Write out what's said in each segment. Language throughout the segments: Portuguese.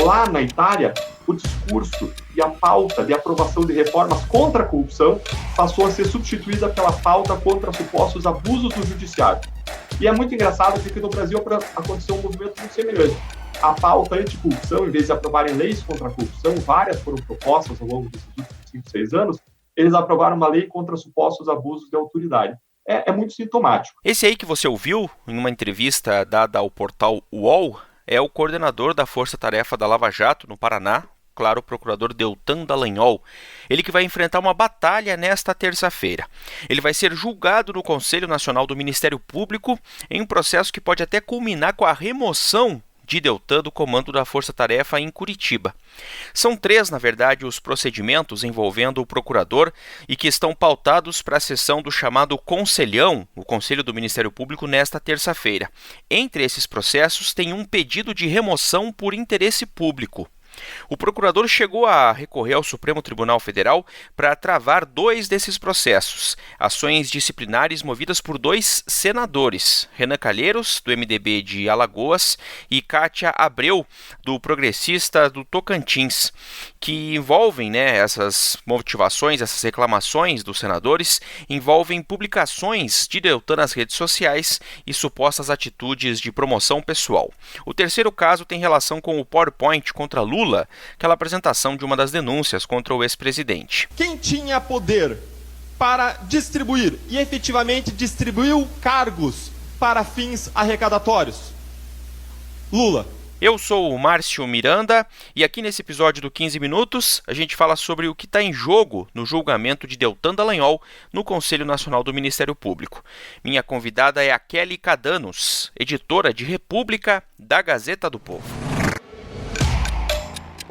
Lá na Itália, o discurso e a pauta de aprovação de reformas contra a corrupção passou a ser substituída pela pauta contra supostos abusos do judiciário. E é muito engraçado porque no Brasil aconteceu um movimento muito semelhante. A pauta anticorrupção, em vez de aprovarem leis contra a corrupção, várias foram propostas ao longo desses últimos 5, 6 anos, eles aprovaram uma lei contra supostos abusos de autoridade. É muito sintomático. Esse aí que você ouviu em uma entrevista dada ao portal UOL é o coordenador da Força Tarefa da Lava Jato, no Paraná, claro, o procurador Deltan Dallagnol. Ele que vai enfrentar uma batalha nesta terça-feira. Ele vai ser julgado no Conselho Nacional do Ministério Público em um processo que pode até culminar com a remoção de Deltan do comando da Força Tarefa em Curitiba. São 3, na verdade, os procedimentos envolvendo o procurador e que estão pautados para a sessão do chamado Conselhão, o Conselho do Ministério Público, nesta terça-feira. Entre esses processos tem um pedido de remoção por interesse público. O procurador chegou a recorrer ao Supremo Tribunal Federal para travar 2 desses processos, ações disciplinares movidas por 2 senadores, Renan Calheiros, do MDB de Alagoas, e Kátia Abreu, do Progressista do Tocantins, que envolvem, essas motivações, essas reclamações dos senadores, envolvem publicações de Deltan nas redes sociais e supostas atitudes de promoção pessoal. O terceiro caso tem relação com o PowerPoint contra Lula, aquela apresentação de uma das denúncias contra o ex-presidente. Quem tinha poder para distribuir e efetivamente distribuiu cargos para fins arrecadatórios? Lula. Eu sou o Márcio Miranda e aqui nesse episódio do 15 Minutos a gente fala sobre o que está em jogo no julgamento de Deltan Dallagnol no Conselho Nacional do Ministério Público. Minha convidada é a Kelly Cadanos, editora de República da Gazeta do Povo.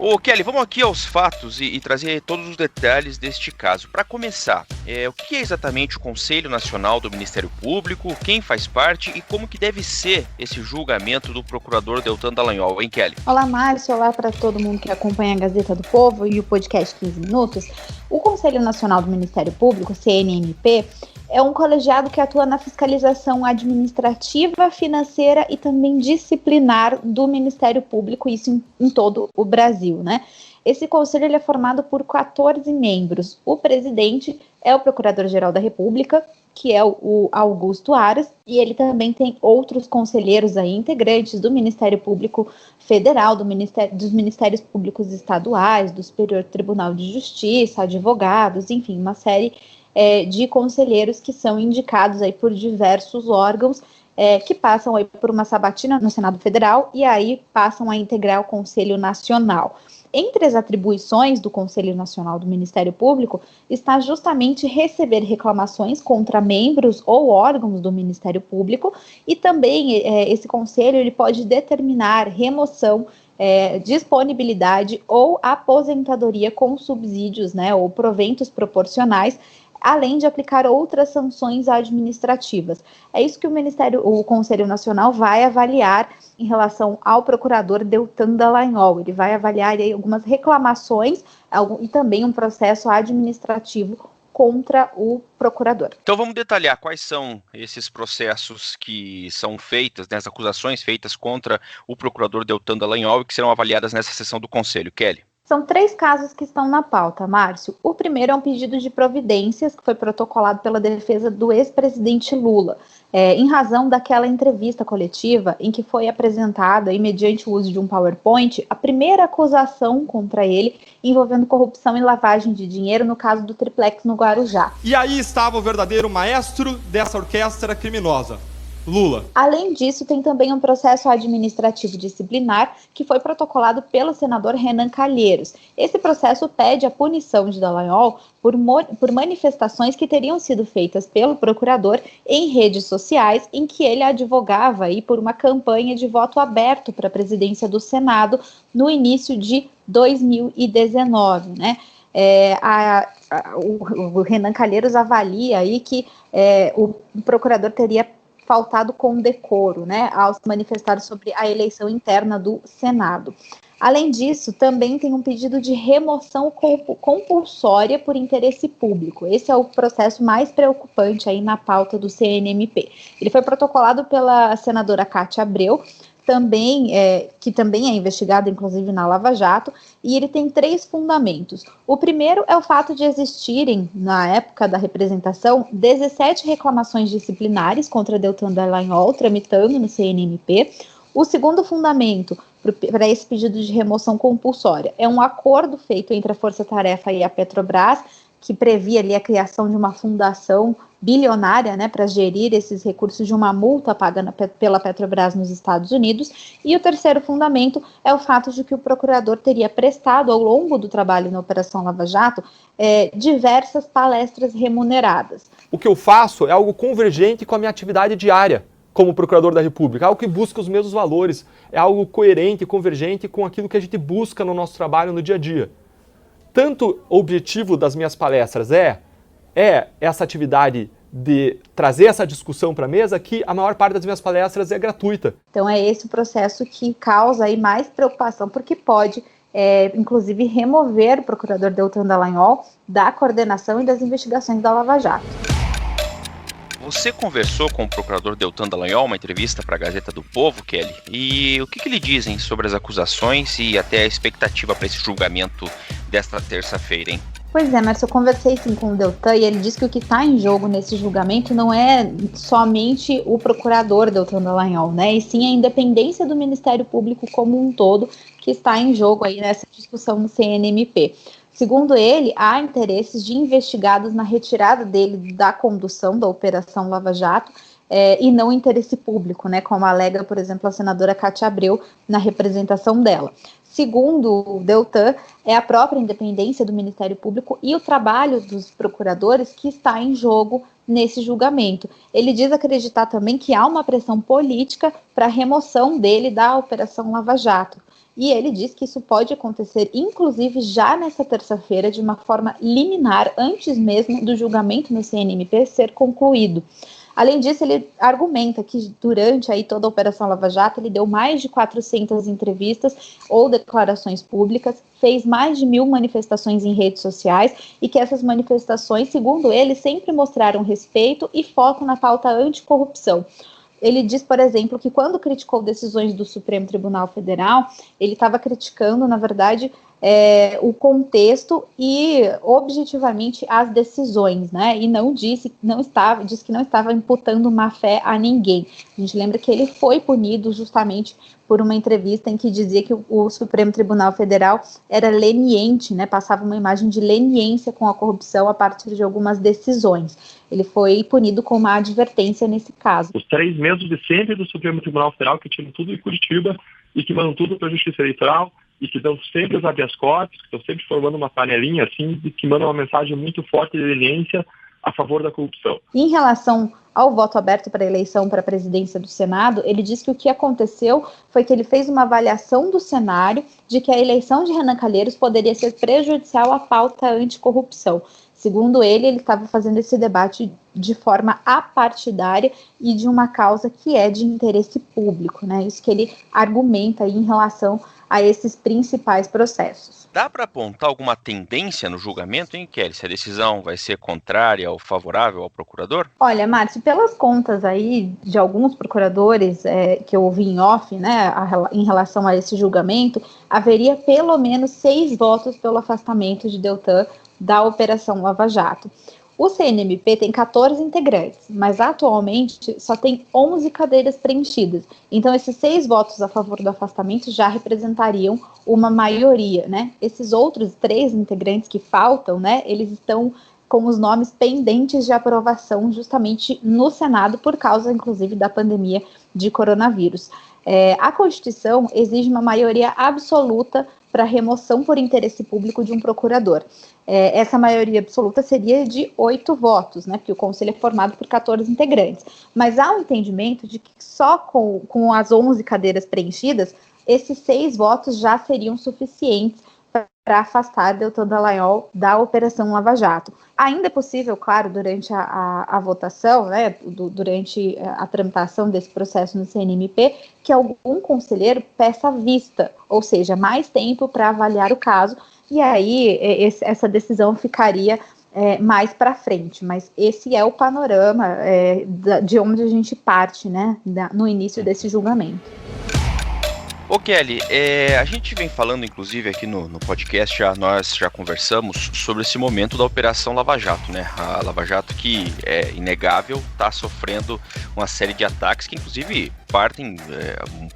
Ô Kelly, vamos aqui aos fatos e trazer todos os detalhes deste caso. Para começar, o que é exatamente o Conselho Nacional do Ministério Público, quem faz parte e como que deve ser esse julgamento do procurador Deltan Dallagnol, hein, Kelly? Olá, Márcio, olá para todo mundo que acompanha a Gazeta do Povo e o podcast 15 Minutos. O Conselho Nacional do Ministério Público, CNMP, é um colegiado que atua na fiscalização administrativa, financeira e também disciplinar do Ministério Público, isso em todo o Brasil, né? Esse conselho ele é formado por 14 membros. O presidente é o Procurador-Geral da República, que é o Augusto Aras, e ele também tem outros conselheiros aí, integrantes do Ministério Público Federal, dos Ministérios Públicos Estaduais, do Superior Tribunal de Justiça, advogados, enfim, uma série de conselheiros que são indicados aí por diversos órgãos que passam aí por uma sabatina no Senado Federal e aí passam a integrar o Conselho Nacional. Entre as atribuições do Conselho Nacional do Ministério Público está justamente receber reclamações contra membros ou órgãos do Ministério Público e também esse conselho ele pode determinar remoção, disponibilidade ou aposentadoria com subsídios, ou proventos proporcionais, além de aplicar outras sanções administrativas. É isso que o Conselho Nacional vai avaliar em relação ao procurador Deltan Dallagnol. Ele vai avaliar aí algumas reclamações e também um processo administrativo contra o procurador. Então vamos detalhar quais são esses processos que são feitas, as acusações feitas contra o procurador Deltan Dallagnol e que serão avaliadas nessa sessão do Conselho. Kelly. São 3 casos que estão na pauta, Márcio. O primeiro é um pedido de providências que foi protocolado pela defesa do ex-presidente Lula, em razão daquela entrevista coletiva em que foi apresentada, mediante o uso de um PowerPoint, a primeira acusação contra ele envolvendo corrupção e lavagem de dinheiro no caso do Triplex no Guarujá. E aí estava o verdadeiro maestro dessa orquestra criminosa, Lula. Além disso, tem também um processo administrativo disciplinar que foi protocolado pelo senador Renan Calheiros. Esse processo pede a punição de Dallagnol por manifestações que teriam sido feitas pelo procurador em redes sociais, em que ele advogava aí por uma campanha de voto aberto para a presidência do Senado no início de 2019, né? O Renan Calheiros avalia aí que o procurador teria faltado com decoro, ao se manifestar sobre a eleição interna do Senado. Além disso, também tem um pedido de remoção compulsória por interesse público. Esse é o processo mais preocupante aí na pauta do CNMP. Ele foi protocolado pela senadora Kátia Abreu, que também é investigado, inclusive, na Lava Jato, e ele tem 3 fundamentos. O primeiro é o fato de existirem, na época da representação, 17 reclamações disciplinares contra Deltan Dallagnol, tramitando no CNMP. O segundo fundamento para esse pedido de remoção compulsória é um acordo feito entre a Força Tarefa e a Petrobras, que previa ali a criação de uma fundação bilionária, né, para gerir esses recursos de uma multa paga pela Petrobras nos Estados Unidos. E o terceiro fundamento é o fato de que o procurador teria prestado, ao longo do trabalho na Operação Lava Jato, diversas palestras remuneradas. O que eu faço é algo convergente com a minha atividade diária como procurador da República, algo que busca os mesmos valores, é algo coerente e convergente com aquilo que a gente busca no nosso trabalho no dia a dia. Tanto o objetivo das minhas palestras é essa atividade de trazer essa discussão para a mesa, que a maior parte das minhas palestras é gratuita. Então é esse o processo que causa aí mais preocupação, porque pode, inclusive, remover o procurador Deltan Dallagnol da coordenação e das investigações da Lava Jato. Você conversou com o procurador Deltan Dallagnol, uma entrevista para a Gazeta do Povo, Kelly, e o que lhe dizem sobre as acusações e até a expectativa para esse julgamento desta terça-feira, hein? Pois é, Márcio, eu conversei sim com o Deltan e ele disse que o que está em jogo nesse julgamento não é somente o procurador Deltan Dallagnol, né? E sim a independência do Ministério Público como um todo que está em jogo aí nessa discussão no CNMP. Segundo ele, há interesses de investigados na retirada dele da condução da Operação Lava Jato e não interesse público, né, como alega, por exemplo, a senadora Cátia Abreu na representação dela. Segundo o Deltan, é a própria independência do Ministério Público e o trabalho dos procuradores que está em jogo nesse julgamento. Ele diz acreditar também que há uma pressão política para a remoção dele da Operação Lava Jato. E ele diz que isso pode acontecer, inclusive, já nessa terça-feira, de uma forma liminar, antes mesmo do julgamento no CNMP ser concluído. Além disso, ele argumenta que durante aí toda a Operação Lava Jato, ele deu mais de 400 entrevistas ou declarações públicas, fez mais de 1000 manifestações em redes sociais e que essas manifestações, segundo ele, sempre mostraram respeito e foco na pauta anticorrupção. Ele diz, por exemplo, que quando criticou decisões do Supremo Tribunal Federal, ele estava criticando, na verdade, o contexto e objetivamente as decisões, né? E disse que não estava imputando má-fé a ninguém. A gente lembra que ele foi punido justamente por uma entrevista em que dizia que o Supremo Tribunal Federal era leniente, né? Passava uma imagem de leniência com a corrupção a partir de algumas decisões. Ele foi punido com uma advertência nesse caso. Os 3 membros de sempre do Supremo Tribunal Federal que tiram tudo em Curitiba e que mandam tudo para a Justiça Eleitoral e que dão sempre os habeas corpus, que estão sempre formando uma panelinha assim, e que mandam uma mensagem muito forte de leniência a favor da corrupção. Em relação ao voto aberto para a eleição para a presidência do Senado, ele diz que o que aconteceu foi que ele fez uma avaliação do cenário de que a eleição de Renan Calheiros poderia ser prejudicial à pauta anticorrupção. Segundo ele estava fazendo esse debate de forma apartidária e de uma causa que é de interesse público, né? Isso que ele argumenta aí em relação a esses principais processos. Dá para apontar alguma tendência no julgamento, hein, Kelly? Se a decisão vai ser contrária ou favorável ao procurador? Olha, Márcio, pelas contas aí de alguns procuradores que eu ouvi em off, né, em relação a esse julgamento, haveria pelo menos 6 votos pelo afastamento de Deltan da Operação Lava Jato. O CNMP tem 14 integrantes, mas atualmente só tem 11 cadeiras preenchidas. Então, esses 6 votos a favor do afastamento já representariam uma maioria, né? Esses outros 3 integrantes que faltam, né, eles estão com os nomes pendentes de aprovação justamente no Senado, por causa, inclusive, da pandemia de coronavírus. A Constituição exige uma maioria absoluta para remoção por interesse público de um procurador. Essa maioria absoluta seria de 8 votos, né, porque o Conselho é formado por 14 integrantes. Mas há um entendimento de que só com as 11 cadeiras preenchidas, esses 6 votos já seriam suficientes para afastar Deltan Dallagnol da Operação Lava Jato. Ainda é possível, claro, durante a votação, né, durante a tramitação desse processo no CNMP, que algum conselheiro peça vista, ou seja, mais tempo para avaliar o caso, e aí essa decisão ficaria mais para frente. Mas esse é o panorama de onde a gente parte, né, no início desse julgamento. Ô Kelly, a gente vem falando, inclusive, aqui no podcast, nós já conversamos sobre esse momento da Operação Lava Jato, né? A Lava Jato, que é inegável, está sofrendo uma série de ataques que, inclusive, partem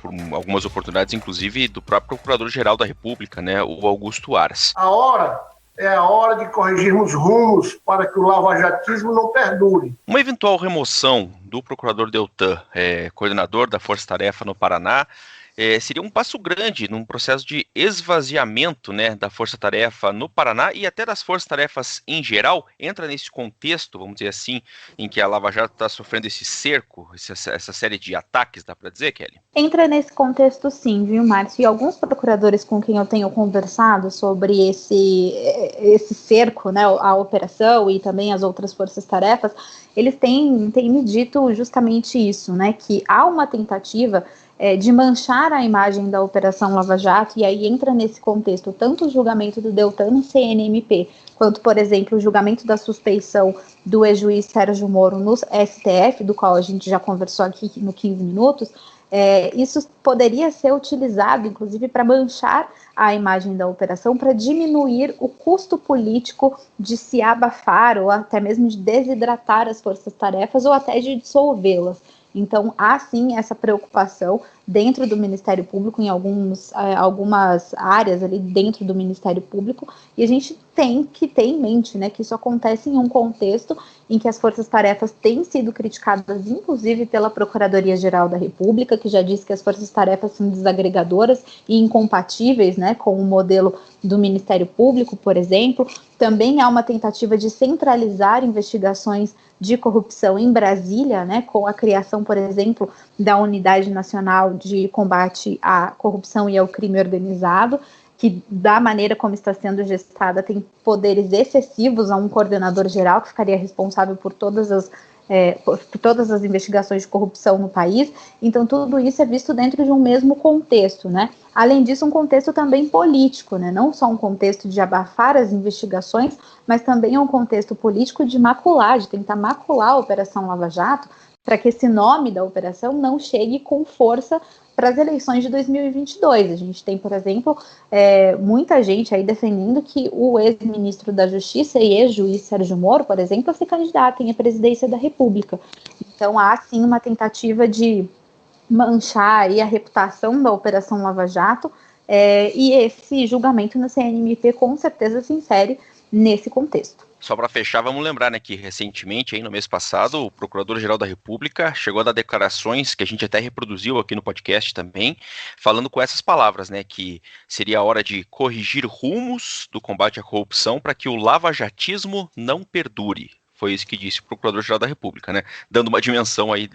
por algumas oportunidades, inclusive, do próprio Procurador-Geral da República, né? O Augusto Aras. É a hora de corrigirmos rumos para que o lavajatismo não perdure. Uma eventual remoção do Procurador Deltan, coordenador da Força Tarefa no Paraná, seria um passo grande num processo de esvaziamento, né, da Força Tarefa no Paraná e até das Forças Tarefas em geral. Entra nesse contexto, vamos dizer assim, em que a Lava Jato está sofrendo esse cerco, essa série de ataques, dá para dizer, Kelly? Entra nesse contexto sim, viu, Márcio? E alguns procuradores com quem eu tenho conversado sobre esse cerco, né, a operação e também as outras forças-tarefas, eles têm me dito justamente isso, né, que há uma tentativa de manchar a imagem da Operação Lava Jato, e aí entra nesse contexto tanto o julgamento do Deltan no CNMP, quanto, por exemplo, o julgamento da suspeição do ex-juiz Sérgio Moro no STF, do qual a gente já conversou aqui no 15 minutos, isso poderia ser utilizado, inclusive, para manchar a imagem da operação, para diminuir o custo político de se abafar, ou até mesmo de desidratar as forças-tarefas, ou até de dissolvê-las. Então, há sim essa preocupação dentro do Ministério Público, em algumas áreas ali dentro do Ministério Público, e a gente tem que ter em mente, né, que isso acontece em um contexto em que as forças-tarefas têm sido criticadas, inclusive pela Procuradoria-Geral da República, que já disse que as forças-tarefas são desagregadoras e incompatíveis, né, com o modelo do Ministério Público, por exemplo. Também há uma tentativa de centralizar investigações de corrupção em Brasília, né, com a criação, por exemplo, da Unidade Nacional de Combate à Corrupção e ao Crime Organizado, que, da maneira como está sendo gestada, tem poderes excessivos a um coordenador geral que ficaria responsável por todas as investigações de corrupção no país. Então, tudo isso é visto dentro de um mesmo contexto, né? Além disso, um contexto também político, né? Não só um contexto de abafar as investigações, mas também um contexto político de tentar macular a Operação Lava Jato, para que esse nome da operação não chegue com força para as eleições de 2022. A gente tem, por exemplo, muita gente aí defendendo que o ex-ministro da Justiça e ex-juiz Sérgio Moro, por exemplo, se candidatem à presidência da República. Então, há sim uma tentativa de manchar aí a reputação da Operação Lava Jato, e esse julgamento no CNMP com certeza se insere nesse contexto. Só para fechar, vamos lembrar, né, que recentemente, aí, no mês passado, o Procurador-Geral da República chegou a dar declarações que a gente até reproduziu aqui no podcast também, falando com essas palavras, né, que seria a hora de corrigir rumos do combate à corrupção para que o lavajatismo não perdure. Foi isso que disse o Procurador-Geral da República, né, dando uma dimensão aí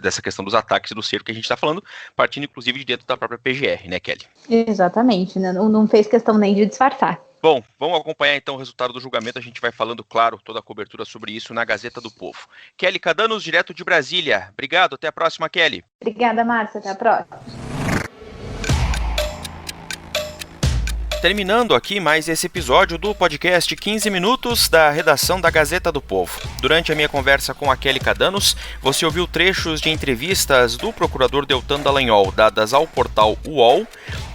dessa questão dos ataques e do cerco que a gente está falando, partindo inclusive de dentro da própria PGR, né, Kelly? Exatamente, né? Não fez questão nem de disfarçar. Bom, vamos acompanhar então o resultado do julgamento, a gente vai falando, claro, toda a cobertura sobre isso na Gazeta do Povo. Kelly Cadanos, direto de Brasília. Obrigado, até a próxima, Kelly. Obrigada, Márcia, até a próxima. Terminando aqui mais esse episódio do podcast 15 Minutos da redação da Gazeta do Povo. Durante a minha conversa com a Kelly Cadanos, você ouviu trechos de entrevistas do procurador Deltan Dallagnol dadas ao portal UOL,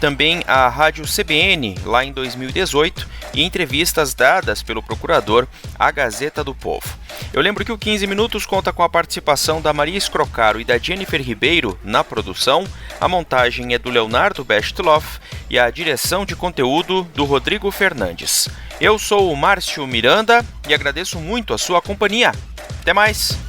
também à rádio CBN lá em 2018 e entrevistas dadas pelo procurador à Gazeta do Povo. Eu lembro que o 15 Minutos conta com a participação da Maria Escrocaro e da Jennifer Ribeiro na produção, a montagem é do Leonardo Bestloff e a direção de conteúdo do Rodrigo Fernandes. Eu sou o Márcio Miranda e agradeço muito a sua companhia. Até mais!